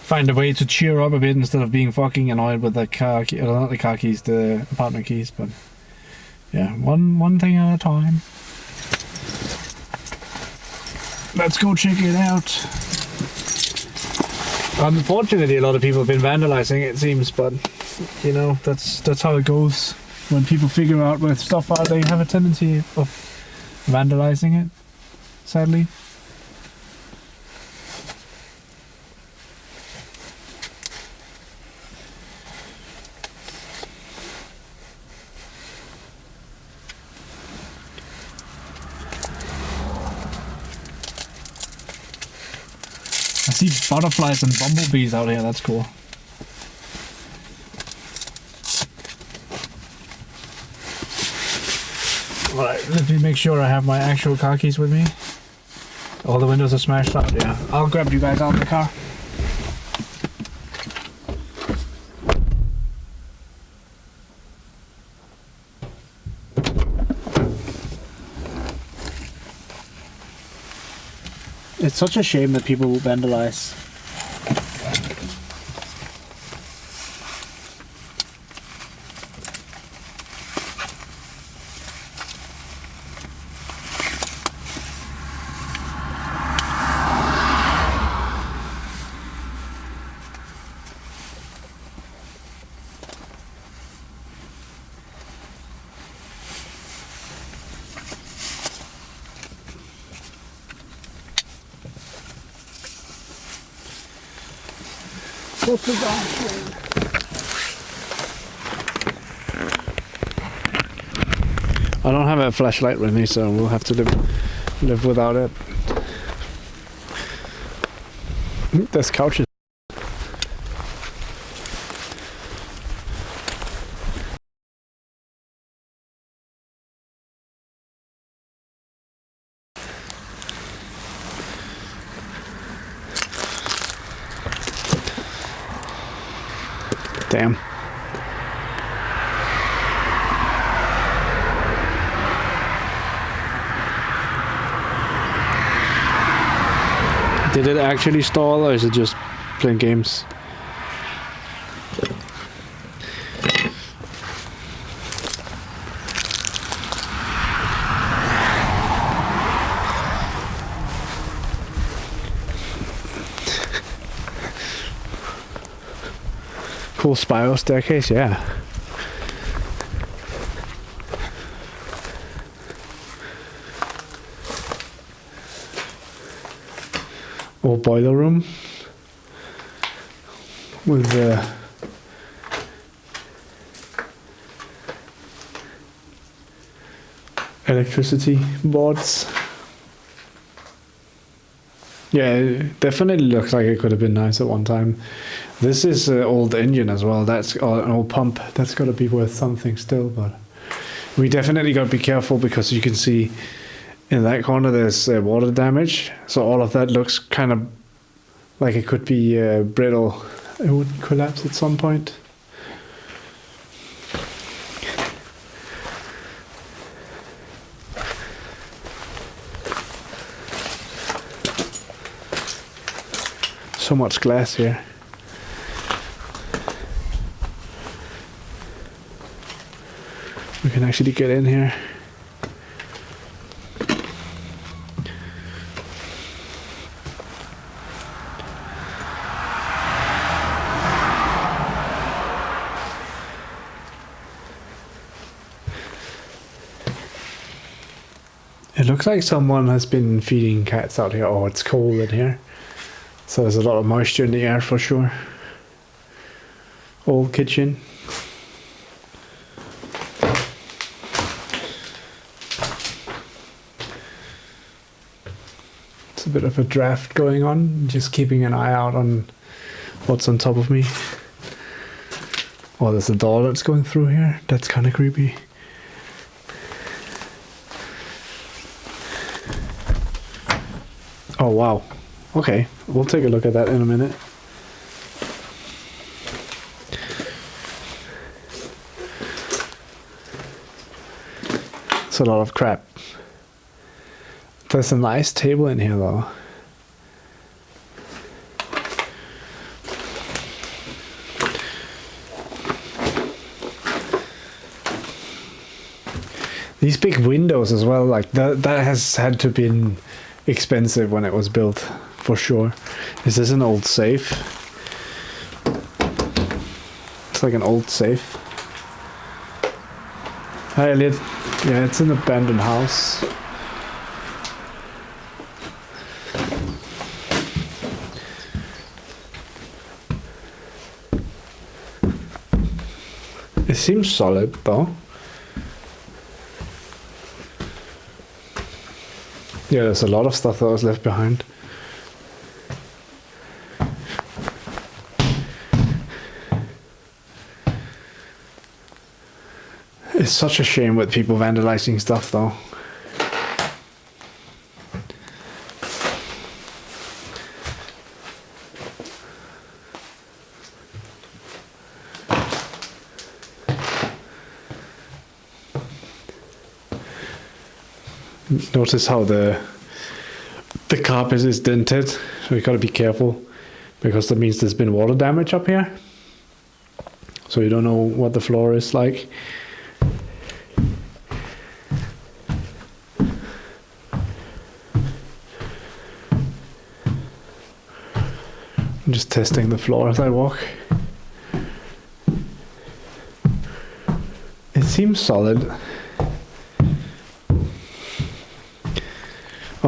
find a way to cheer up a bit instead of being fucking annoyed with the car key, or not the car keys, the apartment keys. But yeah, one thing at a time. Let's go check it out. Unfortunately, a lot of people have been vandalizing it seems, but you know, that's how it goes. When people figure out where stuff are, they have a tendency of vandalizing it, sadly. I see butterflies and bumblebees out here, that's cool. Alright, let me make sure I have my actual car keys with me. All the windows are smashed out, yeah. I'll grab you guys out of the car. It's such a shame that people vandalize. What's the I don't have a flashlight with me, so we'll have to live without it. This couch is damn. Did it actually stall, or is it just playing games? Cool spiral staircase, yeah. Old boiler room with the electricity boards. Yeah, it definitely looks like it could have been nice at one time. This is an old engine as well. That's an old pump. That's got to be worth something still, but we definitely got to be careful because you can see in that corner there's water damage. So all of that looks kind of like it could be brittle. It would collapse at some point. So much glass here. We can actually get in here. It looks like someone has been feeding cats out here. Oh, it's cold in here. So there's a lot of moisture in the air for sure. Old kitchen. It's a bit of a draft going on. Just keeping an eye out on what's on top of me. Oh, there's a door that's going through here. That's kind of creepy. Oh wow. Okay, we'll take a look at that in a minute. It's a lot of crap. There's a nice table in here though. These big windows as well, like that has had to been expensive when it was built, for sure. Is this an old safe? It's like an old safe. Hi Elliot. Yeah, it's an abandoned house. It seems solid though. Yeah, there's a lot of stuff that was left behind. It's such a shame with people vandalizing stuff though. Notice how the carpet is dented, so you gotta be careful because that means there's been water damage up here. So you don't know what the floor is like. I'm just testing the floor as I walk. It seems solid.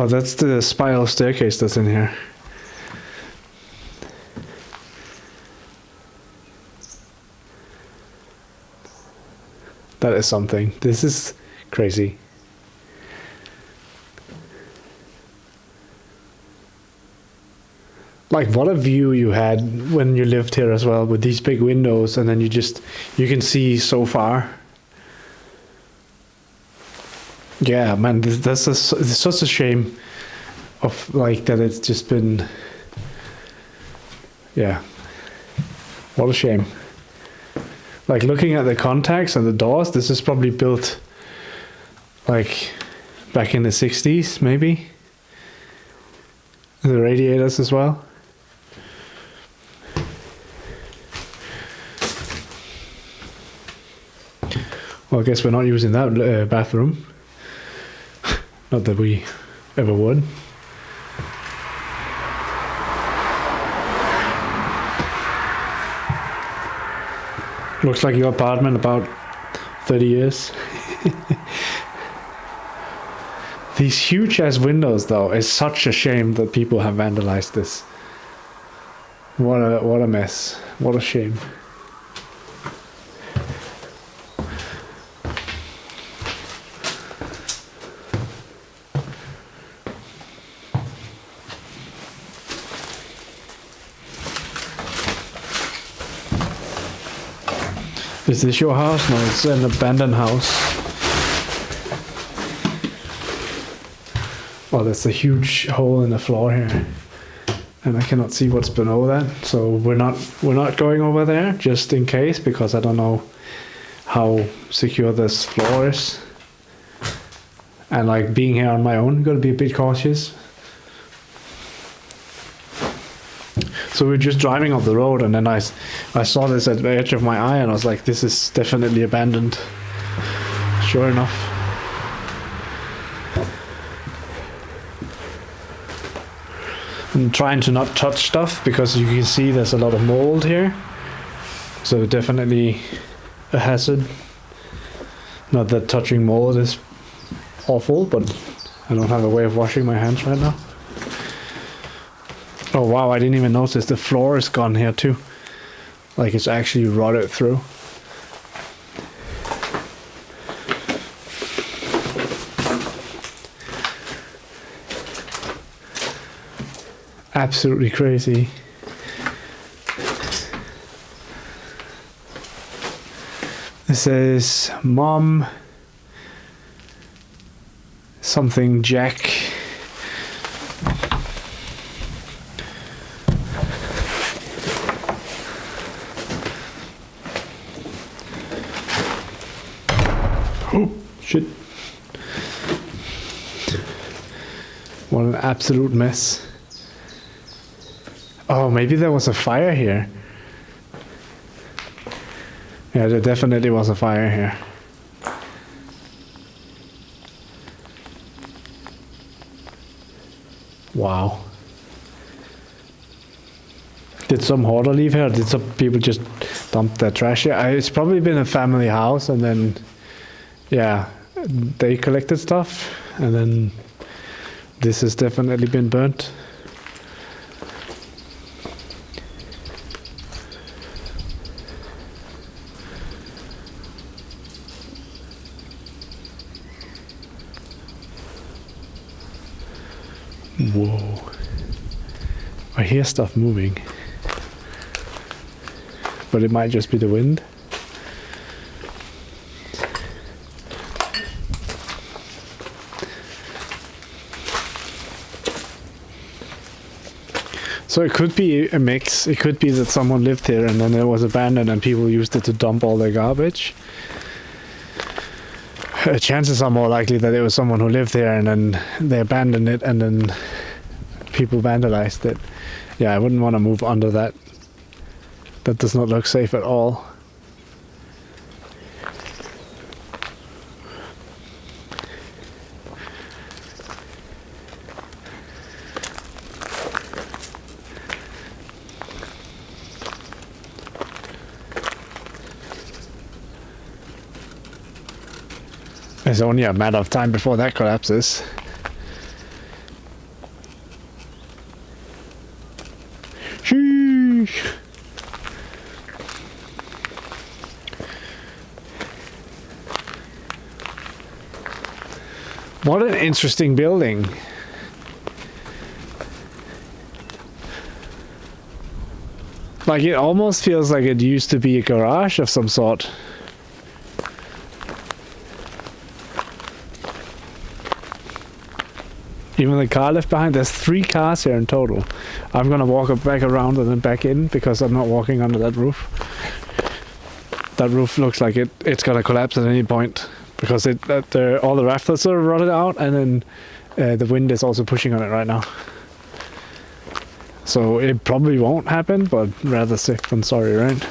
Oh, that's the spiral staircase that's in here. That is something. This is crazy. Like what a view you had when you lived here as well, with these big windows, and then you can see so far. Yeah, man, it's such a shame of like that it's just been, yeah, what a shame. Like looking at the contacts and the doors, this is probably built like back in the 60s maybe. The radiators as well. Well, I guess we're not using that bathroom. Not that we ever would. Looks like your apartment about 30 years. These huge ass windows though, it's such a shame that people have vandalized this. What a mess. What a shame. Is this your house? No, it's an abandoned house. Oh, there's a huge hole in the floor here, and I cannot see what's below that. So we're not going over there just in case, because I don't know how secure this floor is. And like being here on my own, gotta be a bit cautious. So we were just driving up the road, and then I saw this at the edge of my eye, and I was like, this is definitely abandoned. Sure enough. I'm trying to not touch stuff because you can see there's a lot of mold here. So definitely a hazard. Not that touching mold is awful, but I don't have a way of washing my hands right now. Oh wow, I didn't even notice the floor is gone here too. Like it's actually rotted through. Absolutely crazy. This is Mom something Jack. Oh, shit. What an absolute mess. Oh, maybe there was a fire here. Yeah, there definitely was a fire here. Wow. Did some hoarder leave here? Or did some people just dump their trash here? It's probably been a family house, and then, yeah, they collected stuff, and then this has definitely been burnt. Whoa. I hear stuff moving. But it might just be the wind. So it could be a mix. It could be that someone lived here and then it was abandoned and people used it to dump all their garbage. Chances are more likely that it was someone who lived there and then they abandoned it and then people vandalized it. Yeah, I wouldn't want to move under that. That does not look safe at all. It's only a matter of time before that collapses. Sheesh. What an interesting building. Like, it almost feels like it used to be a garage of some sort. Even the car left behind. There's 3 cars here in total. I'm gonna walk back around and then back in because I'm not walking under that roof. That roof looks like it's gonna collapse at any point because all the rafters are rotted out, and then the wind is also pushing on it right now. So it probably won't happen, but rather safe than sorry, right?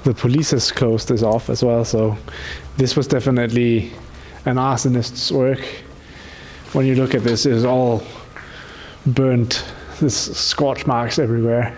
The police's coast is off as well, so this was definitely an arsonist's work. When you look at this, it's all burnt. There's scorch marks everywhere.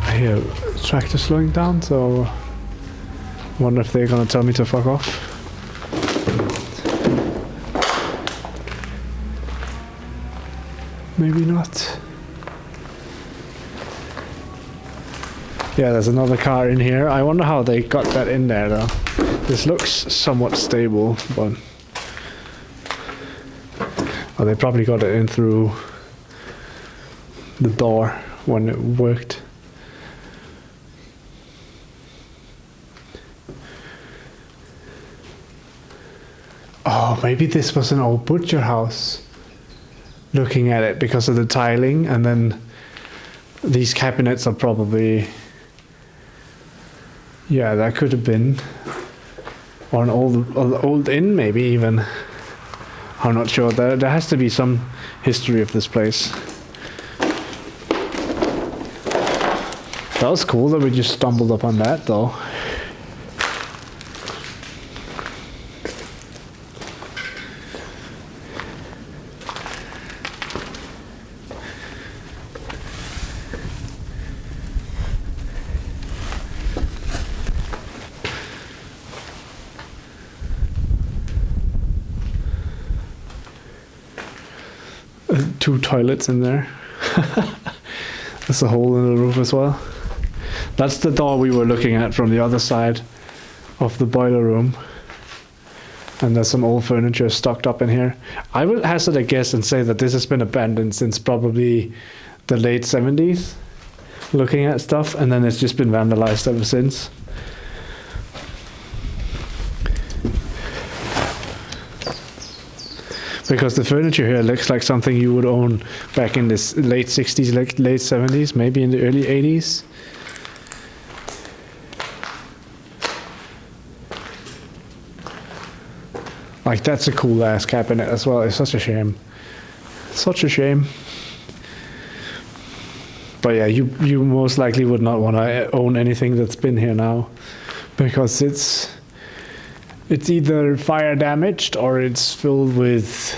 I hear tractor slowing down, so I wonder if they're gonna tell me to fuck off. Maybe not. Yeah, there's another car in here. I wonder how they got that in there though. This looks somewhat stable, but oh, they probably got it in through the door when it worked. Oh, maybe this was an old butcher house. Looking at it because of the tiling, and then these cabinets are probably, yeah, that could have been, or an old inn maybe even. I'm not sure. There has to be some history of this place. That was cool that we just stumbled upon that though. Two toilets in there. There's a hole in the roof as well. That's the door we were looking at from the other side of the boiler room. And there's some old furniture stocked up in here. I would hazard a guess and say that this has been abandoned since probably the late 70s. Looking at stuff, and then it's just been vandalized ever since. But because the furniture here looks like something you would own back in the late 60s, late 70s, maybe in the early 80s. Like, that's a cool ass cabinet as well. It's such a shame. Such a shame. But yeah, you most likely would not want to own anything that's been here now, because it's either fire damaged or it's filled with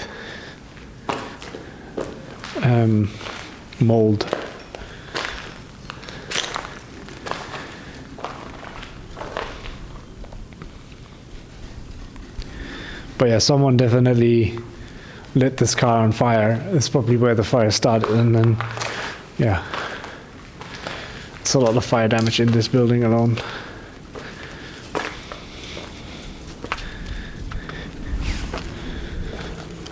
mold. But yeah, someone definitely lit this car on fire. It's probably where the fire started, and then yeah, it's a lot of fire damage in this building alone.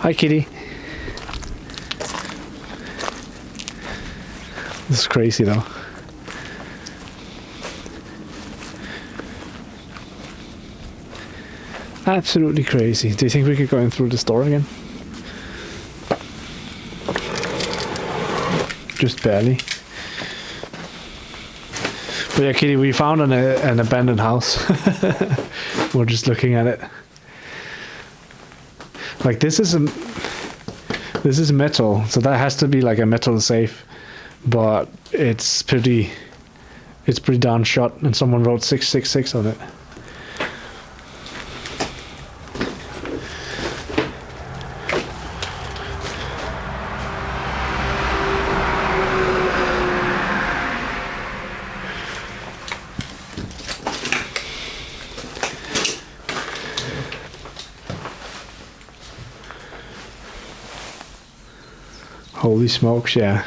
Hi, kitty. This is crazy, though. Absolutely crazy. Do you think we could go in through this door again? Just barely. But yeah, kitty, we found an abandoned house. We're just looking at it. Like, this is metal, so that has to be like a metal safe, but it's pretty darn shot, and someone wrote 666 on it. Holy smokes, yeah.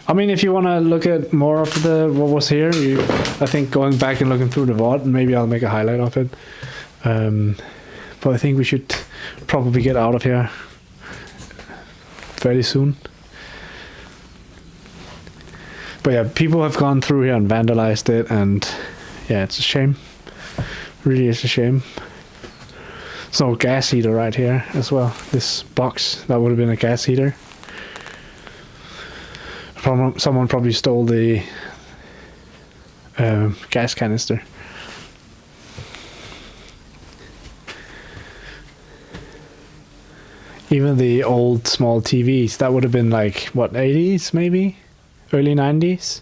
I mean, if you want to look at more of what was here, I think going back and looking through the VOD, maybe I'll make a highlight of it. But I think we should probably get out of here fairly soon. But yeah, people have gone through here and vandalized it, and yeah, it's a shame. Really is a shame. So gas heater right here as well. This box, that would have been a gas heater. Someone probably stole the gas canister. Even the old small TVs, that would have been like, what, 80s maybe? Early 90s?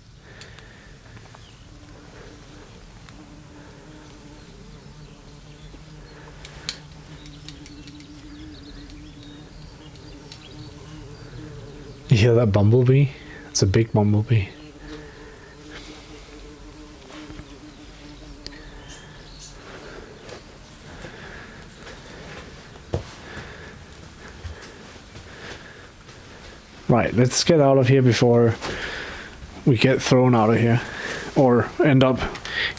You hear that bumblebee? It's a big bumblebee. Right, let's get out of here before we get thrown out of here or end up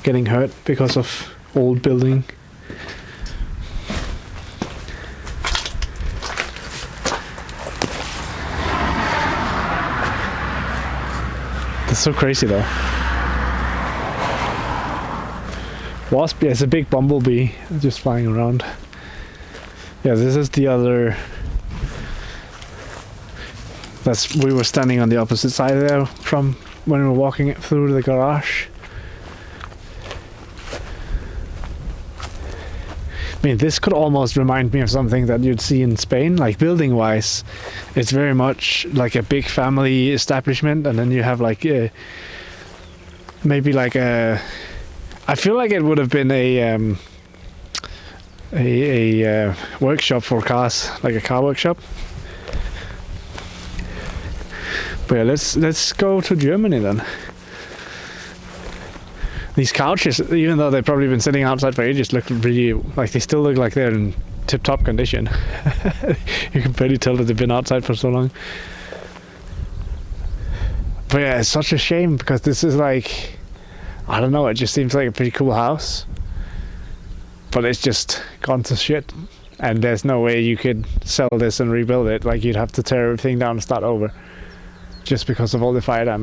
getting hurt because of old building. That's so crazy though. Wasp, yeah, it's a big bumblebee just flying around. Yeah, this is the other. We were standing on the opposite side there from when we were walking it through the garage. I mean, this could almost remind me of something that you'd see in Spain, like building wise. It's very much like a big family establishment, and then you have like maybe like a. I feel like it would have been a workshop for cars, like a car workshop. But yeah, let's go to Germany then. These couches, even though they've probably been sitting outside for ages, look really like they still look like they're in tip-top condition. You can barely tell that they've been outside for so long. But yeah, it's such a shame because this is like, I don't know, it just seems like a pretty cool house. But it's just gone to shit. And there's no way you could sell this and rebuild it. Like, you'd have to tear everything down and start over. Just because of all the fire damage.